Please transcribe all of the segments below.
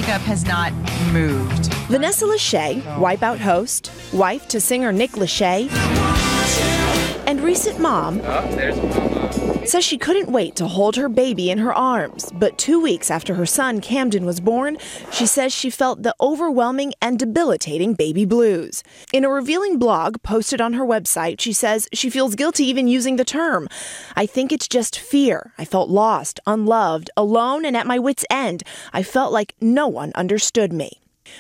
makeup has not moved. Vanessa Lachey, Wipeout host, wife to singer Nick Lachey, and recent mom, says she couldn't wait to hold her baby in her arms. But 2 weeks after her son Camden was born, she says she felt the overwhelming and debilitating baby blues. In a revealing blog posted on her website, she says she feels guilty even using the term. I think it's just fear. I felt lost, unloved, alone, and at my wit's end. I felt like no one understood me.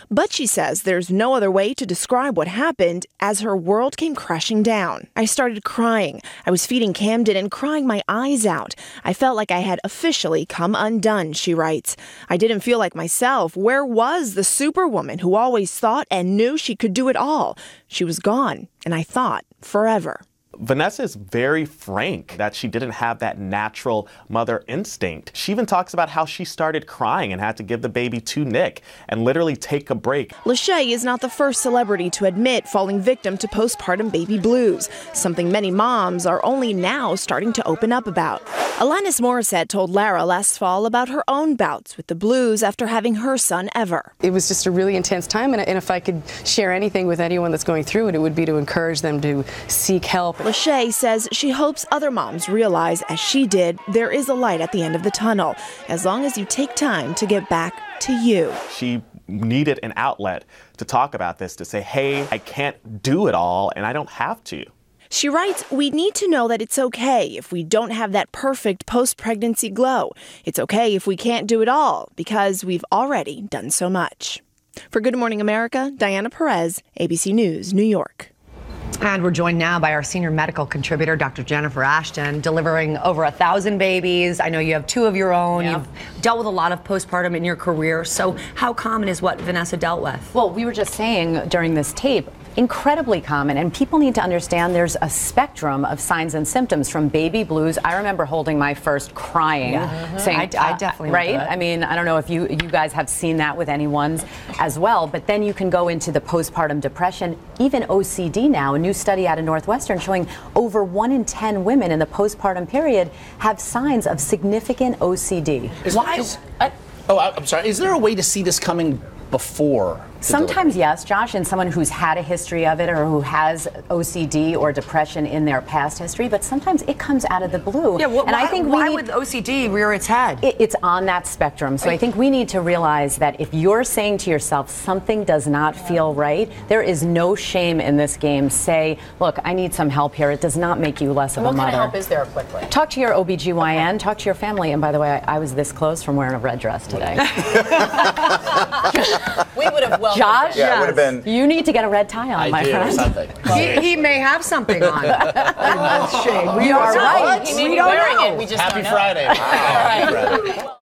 But she says there's no other way to describe what happened as her world came crashing down. I started crying. I was feeding Camden and crying my eyes out. I felt like I had officially come undone, she writes. I didn't feel like myself. Where was the superwoman who always thought and knew she could do it all? She was gone, and I thought forever. Vanessa is very frank that she didn't have that natural mother instinct. She even talks about how she started crying and had to give the baby to Nick and literally take a break. Lachey is not the first celebrity to admit falling victim to postpartum baby blues, something many moms are only now starting to open up about. Alanis Morissette told Lara last fall about her own bouts with the blues after having her son ever. It was just a really intense time, and if I could share anything with anyone that's going through it, it would be to encourage them to seek help. Lachey says she hopes other moms realize, as she did, there is a light at the end of the tunnel, as long as you take time to get back to you. She needed an outlet to talk about this, to say, hey, I can't do it all, and I don't have to. She writes, we need to know that it's okay if we don't have that perfect post-pregnancy glow. It's okay if we can't do it all, because we've already done so much. For Good Morning America, Diana Perez, ABC News, New York. And we're joined now by our senior medical contributor, Dr. Jennifer Ashton, delivering over 1,000 babies. I know you have 2 of your own. Yep. You've dealt with a lot of postpartum in your career. So how common is what Vanessa dealt with? Well, we were just saying during this tape, incredibly common, and people need to understand there's a spectrum of signs and symptoms from baby blues. I remember holding my first crying, saying, I definitely right? I mean, I don't know if you guys have seen that with anyone's as well, but then you can go into the postpartum depression, even OCD now. A new study out of Northwestern showing over 1 in 10 women in the postpartum period have signs of significant OCD. I'm sorry. Is there a way to see this coming before? Sometimes yes, Josh, and someone who's had a history of it or who has OCD or depression in their past history, but sometimes it comes out of the blue. Yeah, well, why would OCD rear its head? It's on that spectrum. So I think we need to realize that if you're saying to yourself something does not feel right, there is no shame in this game. Say, look, I need some help here. It does not make you less of a mother. What kind of help is there quickly? Talk to your OBGYN, talk to your family. And by the way, I was this close from wearing a red dress today. We would have welcomed Josh, it. Yeah, it would have been. You need to get a red tie on, my friend. Something. He may have something on. You are right. He may be wearing it. We just Happy don't know. Friday. All right.